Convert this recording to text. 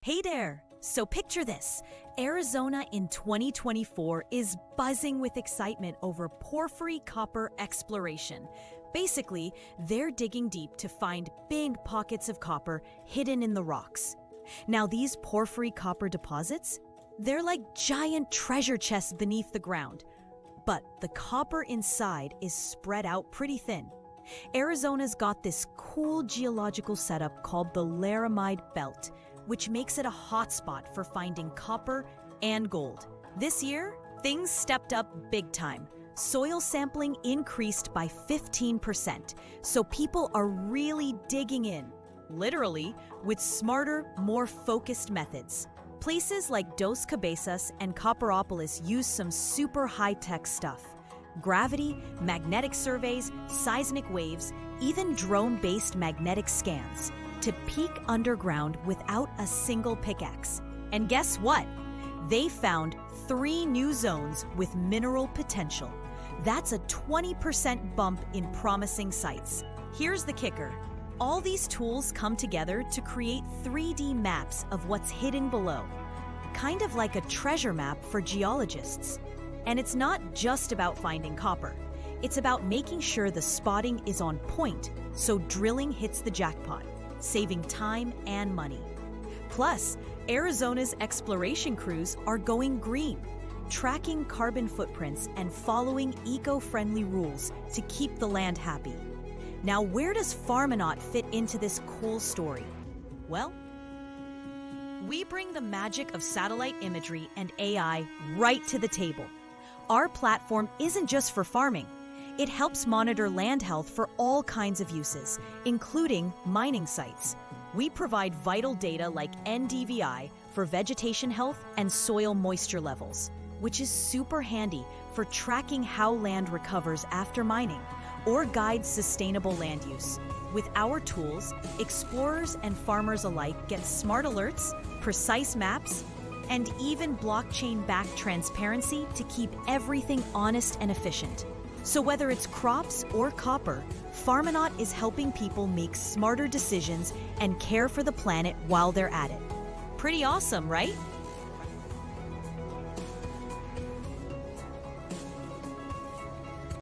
Hey there! So picture this. Arizona in 2024 is buzzing with excitement over porphyry-copper exploration. Basically, they're digging deep to find big pockets of copper hidden in the rocks. Now these porphyry-copper deposits, they're like giant treasure chests beneath the ground. But the copper inside is spread out pretty thin. Arizona's got this cool geological setup called the Laramide Belt, which makes it a hotspot for finding copper and gold. This year, things stepped up big time. Soil sampling increased by 15%, so people are really digging in, literally, with smarter, more focused methods. Places like Dos Cabezas and Copperopolis use some super high-tech stuff. Gravity, magnetic surveys, seismic waves, even drone-based magnetic scans to peek underground without a single pickaxe. And guess what? They found 3 new zones with mineral potential. That's a 20% bump in promising sites. Here's the kicker. All these tools come together to create 3D maps of what's hidden below, kind of like a treasure map for geologists. And it's not just about finding copper. It's about making sure the spotting is on point, so drilling hits the jackpot, saving time and money. Plus, Arizona's exploration crews are going green, tracking carbon footprints and following eco-friendly rules to keep the land happy. Now, where does Farmonaut fit into this cool story? Well, we bring the magic of satellite imagery and AI right to the table. Our platform isn't just for farming. It helps monitor land health for all kinds of uses, including mining sites. We provide vital data like NDVI for vegetation health and soil moisture levels, which is super handy for tracking how land recovers after mining or guides sustainable land use. With our tools, explorers and farmers alike get smart alerts, precise maps, and even blockchain-backed transparency to keep everything honest and efficient. So whether it's crops or copper, Farmonaut is helping people make smarter decisions and care for the planet while they're at it. Pretty awesome, right?